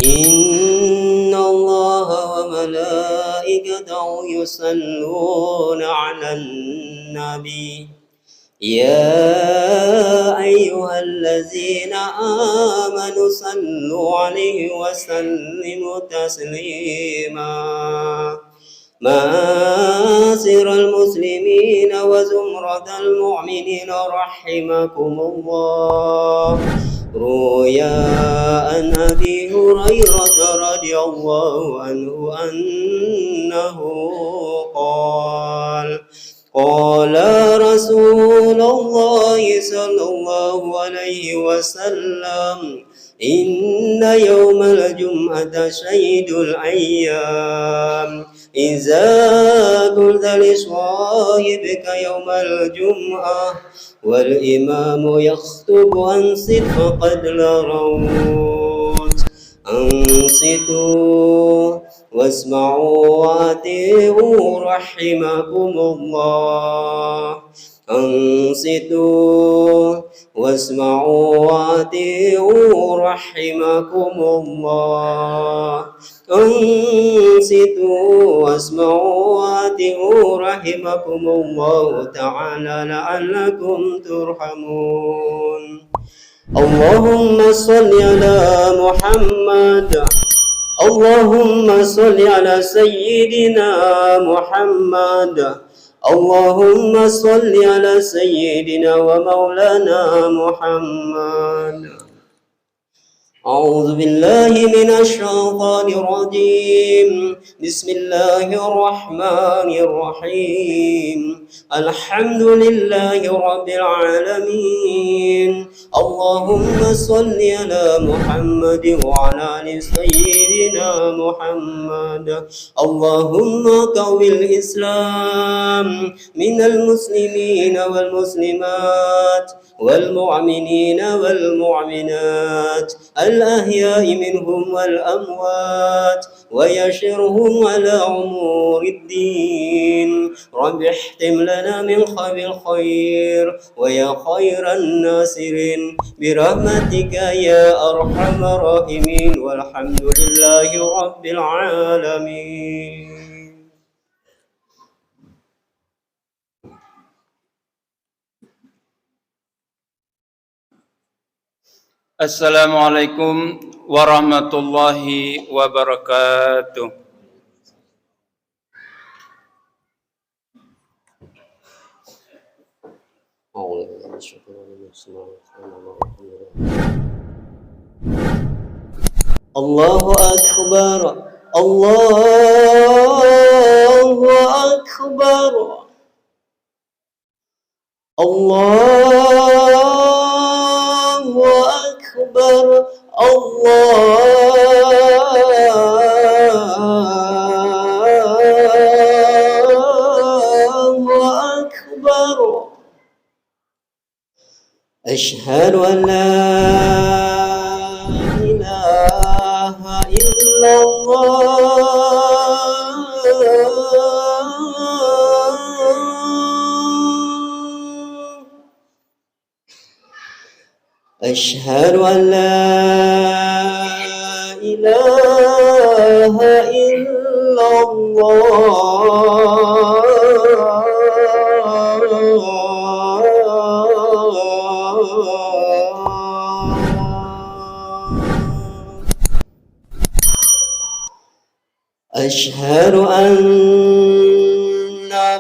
إن الله وملائكته يصلون على النبي يا أيها الذين آمنوا صلوا عليه وسلموا تسليما معاشر المسلمين وزمرة المؤمنين رحمكم الله. روي عن أبي هريرة رضي الله عنه أنه قال قال رسول الله صلى الله عليه وسلم إن يوم الجمعة سيد الأيام إذا قلت لصاحبك يوم الجمعة والإمام يخطب أنصت فقد لغوت أنصتوا واسمعوا وأطيعوا رحمكم الله أنصتوا واسمعوا وأطيعوا رحمكم الله أنصتوا واسمعوا وأطيعوا رحمكم الله تعالى لعلكم ترحمون. اللهم صل على محمد اللهم صل على سيدنا محمد اللهم صل على سيدنا ومولانا محمد. أعوذ بالله من الشيطان الرجيم. بسم الله الرحمن الرحيم. الحمد لله رب العالمين. اللهم صل على محمد وعلى آل سيدنا محمد. اللهم قوي الإسلام من المسلمين والمسلمات والمؤمنين والمؤمنات الأحياء منهم والأموات ويشرهم على أمور الدين. رب احتم لنا من خير الخير ويا خير الناصرين برحمتك يا أرحم الراحمين والحمد لله رب العالمين. Assalamualaikum warahmatullahi wabarakatuh. Allahu Akbar, Allahu Akbar, Allahu Akbar, Allahu Akbar. Asyhadu an la ilaha illallah. Asyhadu an la ilaha illallah. Asyhadu anna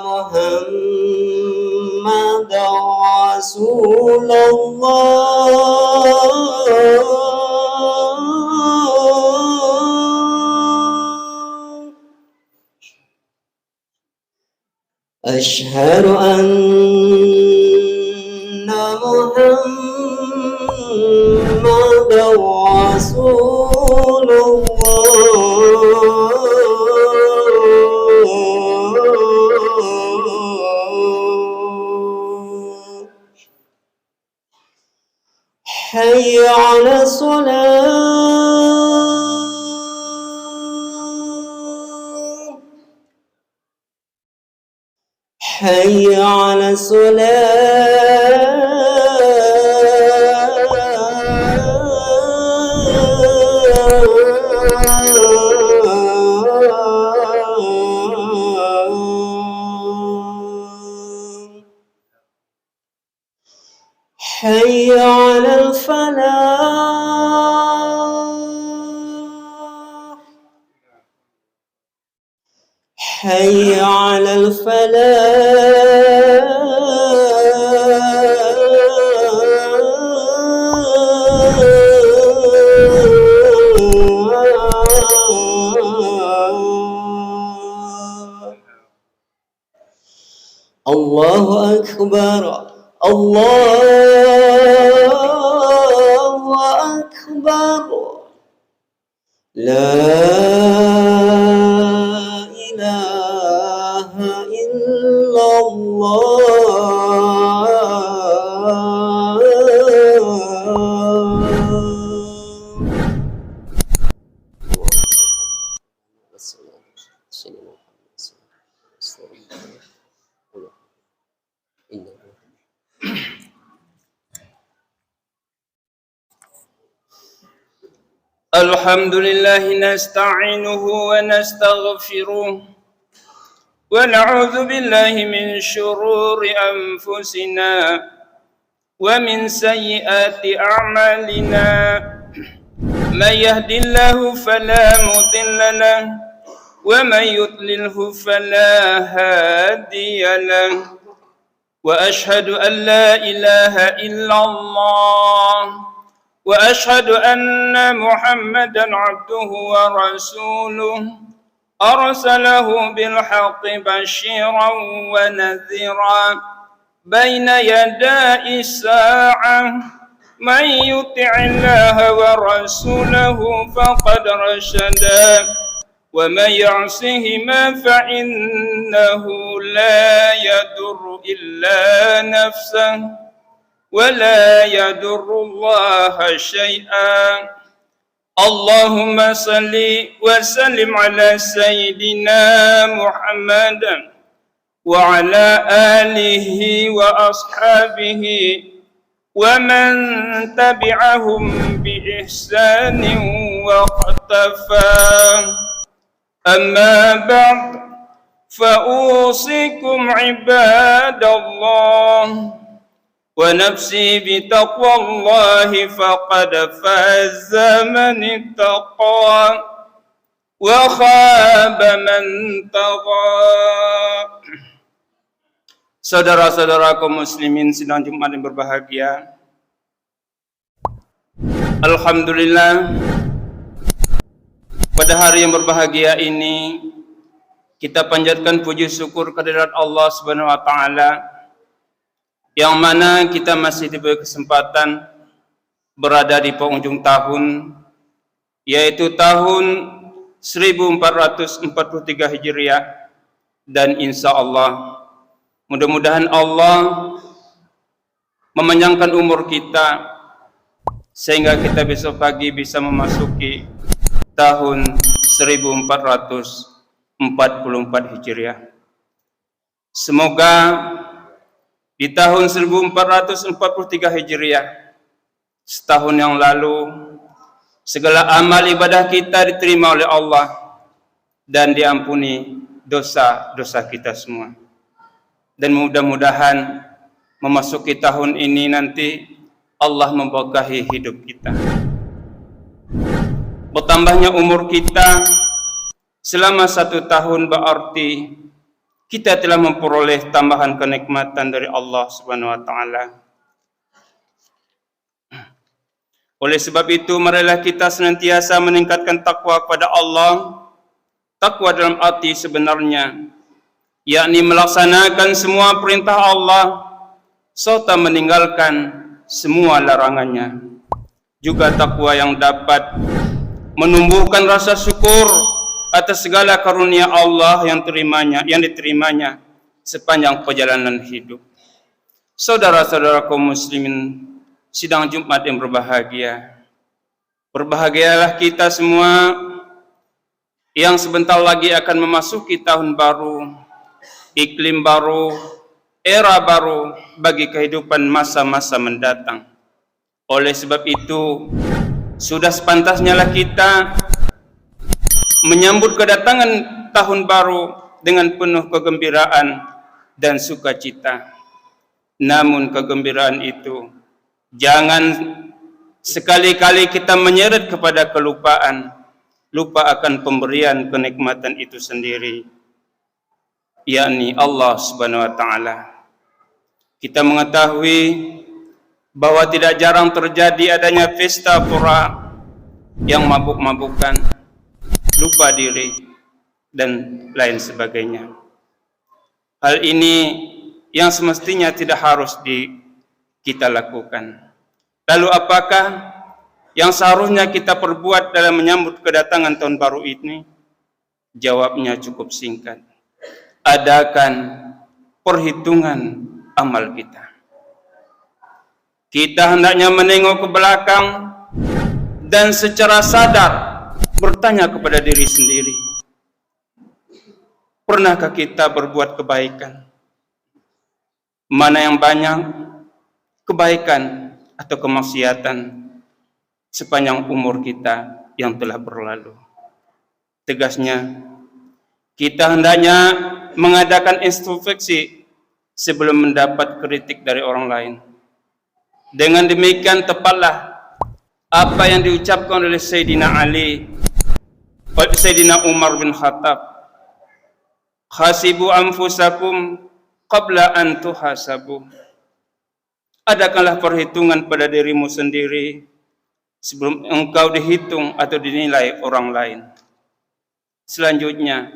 Muhammadan Rasulullah. Asyhadu anna Muhammadan Rasulullah. Hayya 'ala salat. Hayya 'ala salat. حي على الفلاح حي على الفلاح الله أكبر الله أكبر لا إله إلا الله الحمد لله نستعينه ونستغفره ونعوذ بالله من شرور أنفسنا ومن سيئات أعمالنا من يهد الله فلا مضل له ومن يضلله فلا هادي له وأشهد أن لا إله إلا الله وأشهد أن محمدا عبده ورسوله أرسله بالحق بشيرا ونذيرا بين يدي الساعة من يطع الله ورسوله فقد رشد ومن يعصهما فإنه لا يضر إلا نفسه ولا يضر الله شيئا اللهم صل وسلم على سيدنا محمد وعلى آله وأصحابه ومن تبعهم بإحسان واقتفى أما بعد فأوصيكم عباد الله ونفسي بتقوى الله فقد فاز من اتقى وخاب من طغى. Saudara-saudara kaum muslimin sidang Jumat yang berbahagia, alhamdulillah pada hari yang berbahagia ini kita panjatkan puji syukur kehadirat Allah Subhanahu wa taala, yang mana kita masih diberi kesempatan berada di penghujung tahun, yaitu tahun 1443 Hijriah, dan insya Allah mudah-mudahan Allah memanjangkan umur kita sehingga kita besok pagi bisa memasuki tahun 1444 Hijriah. Semoga di tahun 1443 Hijriah, setahun yang lalu, segala amal ibadah kita diterima oleh Allah dan diampuni dosa-dosa kita semua. Dan mudah-mudahan memasuki tahun ini nanti Allah memberkahi hidup kita. Bertambahnya umur kita selama 1 tahun berarti kita telah memperoleh tambahan kenikmatan dari Allah Subhanahu wa taala. Oleh sebab itu, marilah kita senantiasa meningkatkan takwa kepada Allah. Takwa dalam arti sebenarnya, yakni melaksanakan semua perintah Allah serta meninggalkan semua larangannya. Juga takwa yang dapat menumbuhkan rasa syukur atas segala karunia Allah yang diterimanya sepanjang perjalanan hidup. Saudara-saudara kaum muslimin sidang Jumat yang berbahagia, berbahagialah kita semua yang sebentar lagi akan memasuki tahun baru, iklim baru, era baru bagi kehidupan masa-masa mendatang. Oleh sebab itu, sudah sepantasnya lah kita menyambut kedatangan tahun baru dengan penuh kegembiraan dan sukacita. Namun kegembiraan itu Jangan sekali-kali kita menyeret kepada kelupaan, lupa akan pemberian kenikmatan itu sendiri, yakni Allah Subhanahu wa taala. Kita mengetahui bahwa tidak jarang terjadi adanya pesta pora yang mabuk-mabukan, lupa diri, dan lain sebagainya. Hal ini yang semestinya tidak harus kita lakukan. Lalu apakah yang seharusnya kita perbuat dalam menyambut kedatangan tahun baru ini? Jawabnya cukup singkat. Adakan perhitungan amal kita. Kita hendaknya menengok ke belakang dan secara sadar bertanya kepada diri sendiri. Pernahkah kita berbuat kebaikan? Mana yang banyak kebaikan atau kemaksiatan sepanjang umur kita yang telah berlalu? Tegasnya, kita hendaknya mengadakan introspeksi sebelum mendapat kritik dari orang lain. Dengan demikian tepatlah apa yang diucapkan oleh Sayyidina Ali, Sayyidina Umar bin Khattab. Khasibu anfusakum qabla an tuhasabu. Adakanlah perhitungan pada dirimu sendiri sebelum engkau dihitung atau dinilai orang lain. Selanjutnya,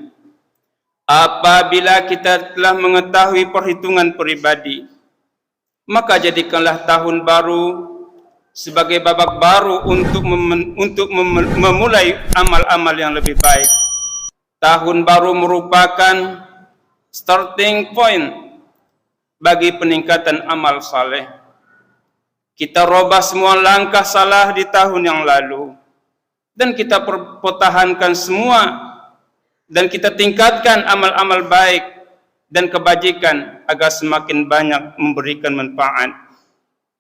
apabila kita telah mengetahui perhitungan pribadi, maka jadikanlah tahun baru sebagai babak baru untuk memulai amal-amal yang lebih baik. Tahun baru merupakan starting point bagi peningkatan amal saleh. Kita robah semua langkah salah di tahun yang lalu dan kita pertahankan semua dan kita tingkatkan amal-amal baik dan kebajikan agar semakin banyak memberikan manfaat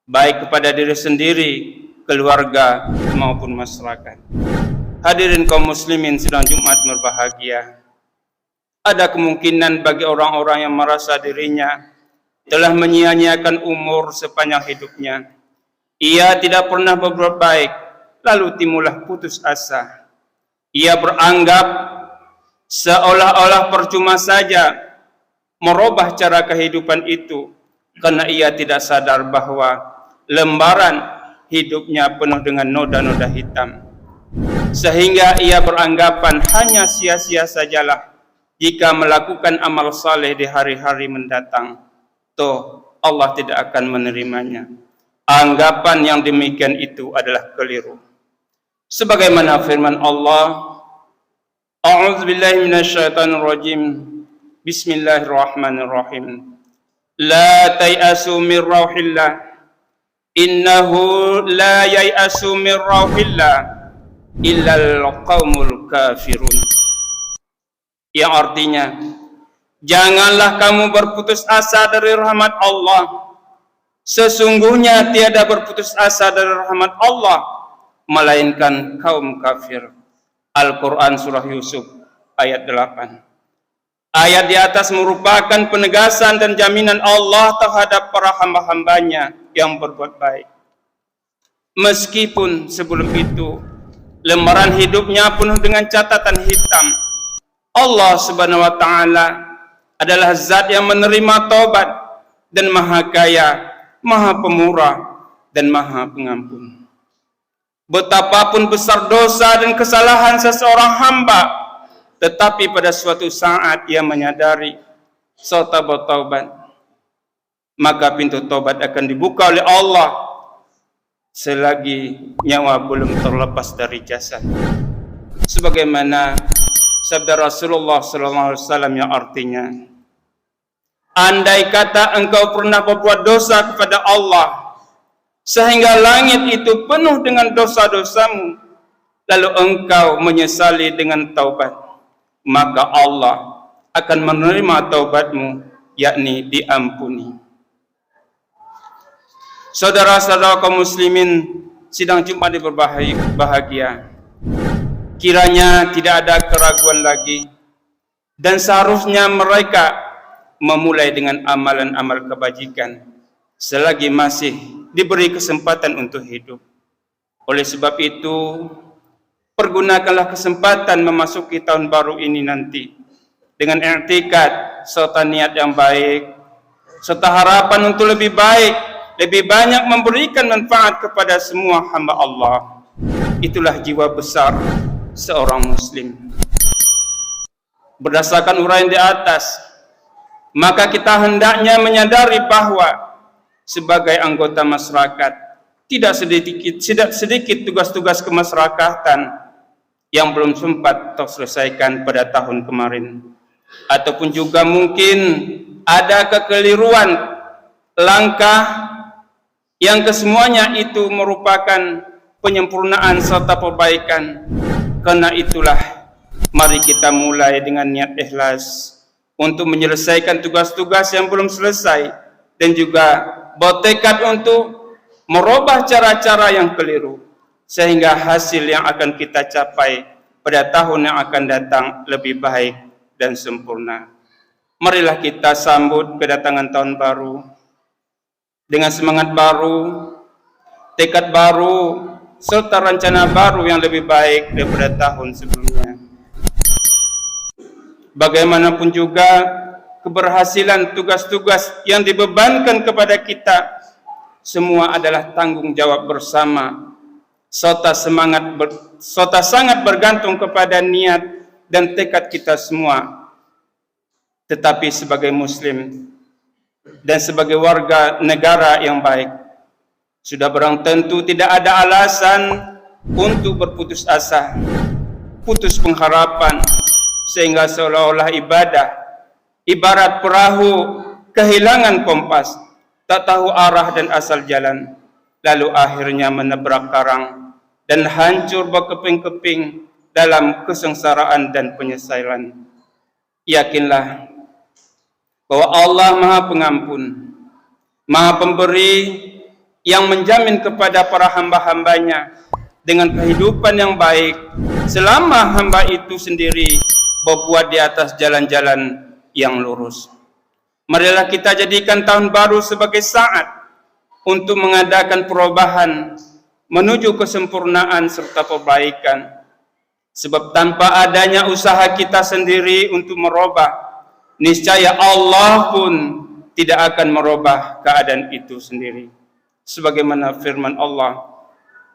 baik kepada diri sendiri, keluarga maupun masyarakat. Hadirin kaum muslimin sidang Jumat berbahagia. Ada kemungkinan bagi orang-orang yang merasa dirinya telah menyia-nyiakan umur sepanjang hidupnya. Ia tidak pernah berbuat baik, lalu timbullah putus asa. Ia beranggap seolah-olah percuma saja merubah cara kehidupan itu, karena ia tidak sadar bahwa lembaran hidupnya penuh dengan noda-noda hitam. Sehingga ia beranggapan hanya sia-sia sajalah jika melakukan amal saleh di hari-hari mendatang. Toh Allah tidak akan menerimanya. Anggapan yang demikian itu adalah keliru. Sebagaimana firman Allah, A'udzubillahi minasyaitonirrajim. Bismillahirrahmanirrahim. La tay'asu min rauhillah. Innahu la yay'asu min rauhillah illal qaumul kafirun. Yang artinya, janganlah kamu berputus asa dari rahmat Allah. Sesungguhnya tiada berputus asa dari rahmat Allah melainkan kaum kafir. Al-Quran Surah Yusuf ayat 8. Ayat di atas merupakan penegasan dan jaminan Allah terhadap para hamba-hambanya yang berbuat baik. Meskipun sebelum itu lembaran hidupnya penuh dengan catatan hitam, Allah Subhanahu wa taala adalah zat yang menerima taubat dan maha kaya, maha pemurah dan maha pengampun. Betapapun besar dosa dan kesalahan seseorang hamba, tetapi pada suatu saat ia menyadari serta bertaubat, maka pintu taubat akan dibuka oleh Allah selagi nyawa belum terlepas dari jasad. Sebagaimana sabda Rasulullah SAW yang artinya, andai kata engkau pernah berbuat dosa kepada Allah sehingga langit itu penuh dengan dosa-dosamu, lalu engkau menyesali dengan taubat, maka Allah akan menerima taubatmu, yakni diampuni. Saudara-saudara kaum muslimin sidang Jumat berbahagia, kiranya tidak ada keraguan lagi dan seharusnya mereka memulai dengan amalan-amal kebajikan selagi masih diberi kesempatan untuk hidup. Oleh sebab itu, pergunakanlah kesempatan memasuki tahun baru ini nanti dengan i'tikad serta niat yang baik, serta harapan untuk lebih baik, lebih banyak memberikan manfaat kepada semua hamba Allah. Itulah jiwa besar seorang muslim. Berdasarkan uraian di atas, maka kita hendaknya menyadari bahwa sebagai anggota masyarakat, tidak sedikit tugas-tugas kemasyarakatan yang belum sempat terselesaikan pada tahun kemarin, ataupun juga mungkin ada kekeliruan langkah yang kesemuanya itu merupakan penyempurnaan serta perbaikan. Karena itulah, mari kita mulai dengan niat ikhlas untuk menyelesaikan tugas-tugas yang belum selesai, dan juga bertekad untuk merubah cara-cara yang keliru, sehingga hasil yang akan kita capai pada tahun yang akan datang lebih baik dan sempurna. Marilah kita sambut kedatangan tahun baru dengan semangat baru, tekad baru, serta rencana baru yang lebih baik daripada tahun sebelumnya. Bagaimanapun juga, keberhasilan tugas-tugas yang dibebankan kepada kita semua adalah tanggung jawab bersama, serta sangat bergantung kepada niat dan tekad kita semua. Tetapi sebagai muslim dan sebagai warga negara yang baik, sudah barang tentu tidak ada alasan untuk berputus asa, putus pengharapan, sehingga seolah-olah ibadah ibarat perahu kehilangan kompas, tak tahu arah dan asal jalan, lalu akhirnya menabrak karang dan hancur berkeping-keping dalam kesengsaraan dan penyesalan. Yakinlah bahwa Allah Maha Pengampun, Maha Pemberi, yang menjamin kepada para hamba-hambanya dengan kehidupan yang baik selama hamba itu sendiri berbuat di atas jalan-jalan yang lurus. Marilah kita jadikan tahun baru sebagai saat untuk mengadakan perubahan menuju kesempurnaan serta perbaikan. Sebab tanpa adanya usaha kita sendiri untuk merubah, niscaya Allah pun tidak akan merubah keadaan itu sendiri. Sebagaimana firman Allah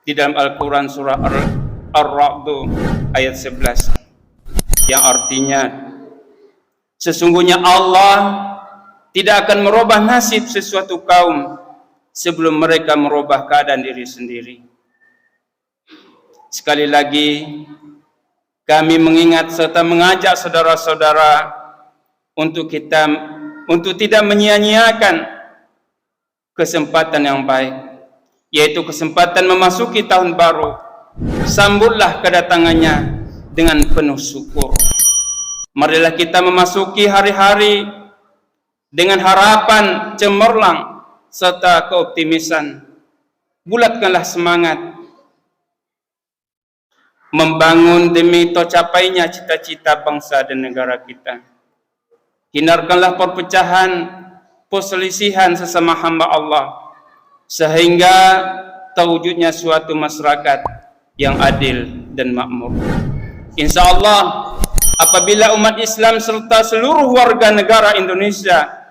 di dalam Al-Quran surah Ar-Ra'd ayat 11, yang artinya, sesungguhnya Allah tidak akan merubah nasib sesuatu kaum sebelum mereka merubah keadaan diri sendiri. Sekali lagi, kami mengingat serta mengajak saudara-saudara untuk tidak menyia-nyiakan kesempatan yang baik, yaitu kesempatan memasuki tahun baru. Sambutlah kedatangannya dengan penuh syukur. Marilah kita memasuki hari-hari dengan harapan cemerlang serta keoptimisan. Bulatkanlah semangat membangun demi tercapainya cita-cita bangsa dan negara kita. Hindarkanlah perpecahan, perselisihan sesama hamba Allah, sehingga terwujudnya suatu masyarakat yang adil dan makmur. InsyaAllah, apabila umat Islam serta seluruh warga negara Indonesia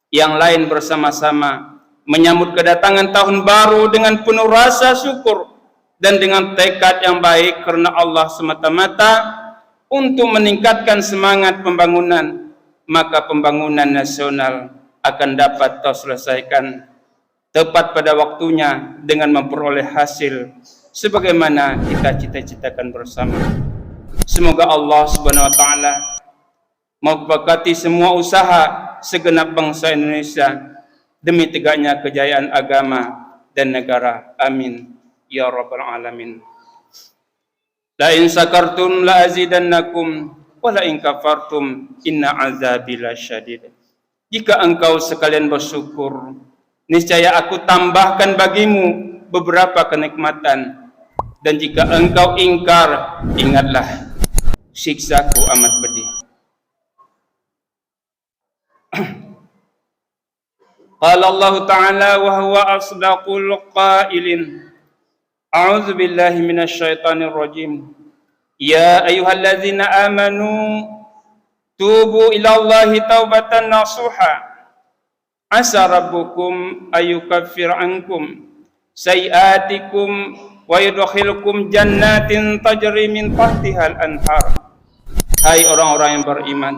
yang lain bersama-sama menyambut kedatangan tahun baru dengan penuh rasa syukur dan dengan tekad yang baik karena Allah semata-mata untuk meningkatkan semangat pembangunan, maka pembangunan nasional akan dapat terselesaikan tepat pada waktunya dengan memperoleh hasil sebagaimana kita cita-citakan bersama. Semoga Allah Subhanahu wa taala memberkati semua usaha segenap bangsa Indonesia demi tegaknya kejayaan agama dan negara. Amin ya rabbal alamin. La in sakartum la azidannakum wa la in kafartum inna azabi lasyadid. Jika engkau sekalian bersyukur, niscaya aku tambahkan bagimu beberapa kenikmatan, dan jika engkau ingkar, ingatlah siksaku amat pedih. قال الله تعالى وهو أصدق القائلين أعوذ بالله من الشيطان الرجيم يا أيها الذين آمنوا توبوا إلى الله توبة نصوحا عسى ربكم أن يكفر عنكم سيئاتكم ويدخلكم جنات تجري من تحتها الأنهار. Hai orang-orang yang beriman,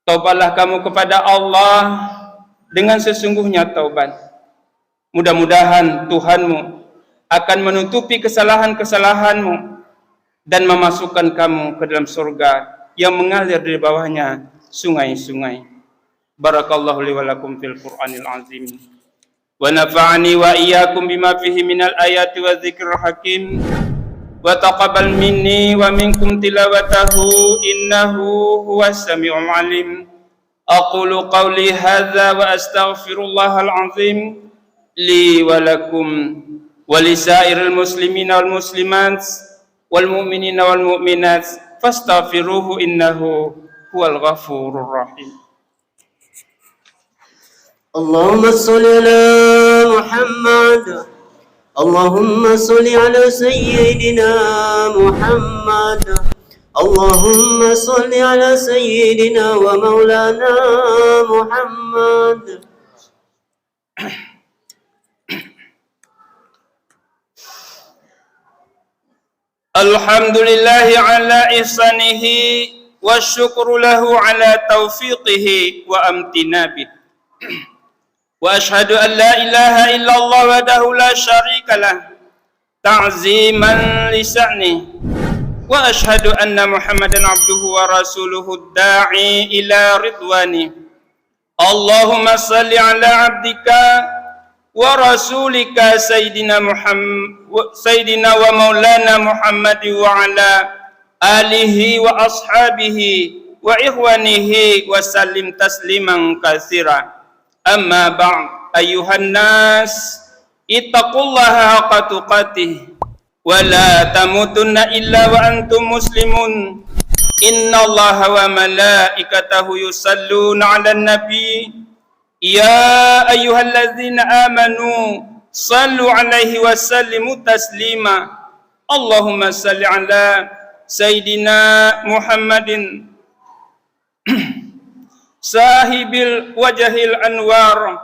taubatlah kamu kepada Allah dengan sesungguhnya taubat. Mudah-mudahan Tuhanmu akan menutupi kesalahan-kesalahanmu dan memasukkan kamu ke dalam surga yang mengalir dari bawahnya sungai-sungai. Barakallahu li wa lakum fil Qur'anil azim. Wa nafa'ani wa iyyakum bima fihi minal ayati wa dzikril hakim. Wa taqabbal minni wa minkum tilawatahu innahu huwas samiul alim. Aqulu qawli hadza wa astaghfirullahal azim li wa lakum wa lisairil muslimina wal muslimat wal mu'minina wal mu'minat fastaghfiruhu innahu huwal ghafurur rahim. اللهم صل على محمد اللهم صل على سيدنا محمد اللهم صل على سيدنا ومولانا محمد. Alhamdulillahi ala ihsanihi wa syukru lahu ala taufiqihi wa amtinabih. Wa ashhadu an la ilaha illallah wahdahu la syarika lah ta'ziman li sa'ni wa ashhadu anna Muhammadan abduhu wa rasuluhu da'i ila ridwani. Allahumma salli ala abdika wa rasulika sayyidina wa maulana Muhammad wa ala alihi wa ashabihi wa ikhwanihi wa sallim tasliman katsira. Amma ba'd ayyuhan nas ittaqullaha haqqa tuqatih wa la tamutunna illa wa antum muslimun. Innallaha wa malaikatahu yusalluna 'alan nabi ya ayyuhalladzina amanu sallu 'alaihi wa sallimu taslima. Allahumma salli 'ala sayyidina Muhammadin sahibil wajhil anwar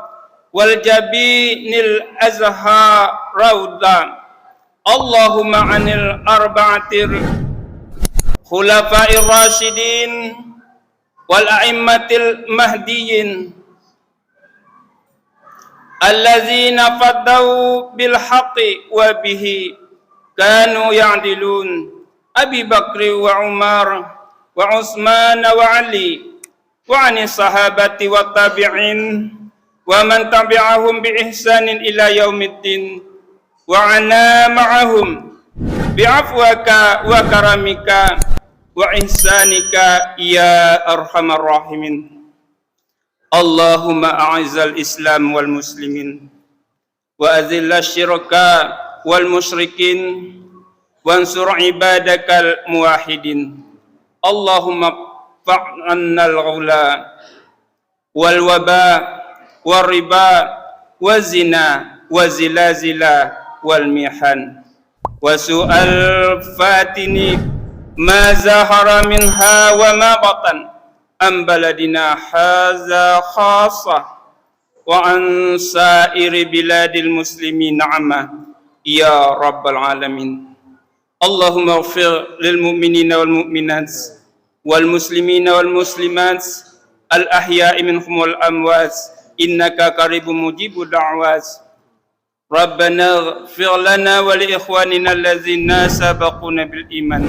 wal jabinil azhar raudha. Allahumma anil arba'atir khulafa'ir rasyidin wal a'immatil mahdiyyin allazina fadau bil haqqi wa bihi kanu ya'dilun. Abi Bakri wa Umar wa Utsman wa Ali wa ani sahabati wa tabi'in wa man tabi'ahum bi ihsanin ila yaumiddin wa ana ma'ahum bi afwaka wa karamika wa ihsanika ya arhamar rahimin. Allahumma a'izal islam wal muslimin wa azilla syirka wal musyrikin wansur ibadakal muwahhidin. Allahumma fa'annal ghula wal waba wal riba wal zina wal zilazila wal mihan wa su'al fatini ma zahara minha wa ma batan am baladina haza khassa wa an sa'iri biladil muslimin amma ya rabbal alamin. Allahumma ighfir lil mu'minina wal mu'minat wal muslimina wal muslimat al ahya'i minhum wal amwat innaka qaribun mujibud da'wat. Rabbana ighfir lana wa li ikhwanina allazina sabaquna bil iman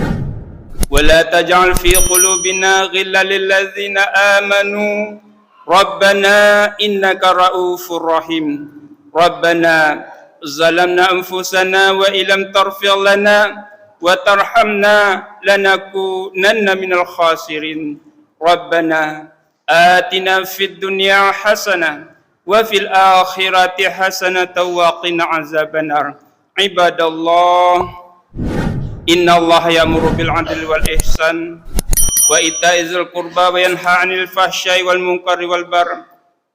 wa la taj'al fi qulubina ghillan lil ladzina amanu rabbana innaka ra'ufur rahim. Rabbana zalamna anfusana wa illam taghfir lana wa tarhamna lanakunanna minal khasirin. Rabbana atina fid dunya hasanah wa fil akhirati hasanatan wa qina azabannar. Ibadallah, innallaha ya'muru bil 'adli wal ihsan wa ita'i dzil qurba wa yanha 'anil fahsya'i wal munkari wal baghi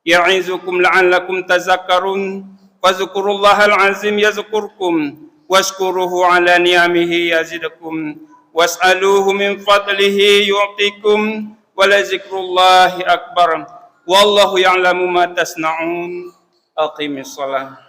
ya'izukum la'allakum tazakkarun. Fadhkurullahal azim yazkurkum washkuruhu ala ni'amihi yazidkum was'aluhu min fadlihi yu'tikum wa la zikrullahi akbar wallahu ya'lamu ma tasna'un. Aqimis shalah.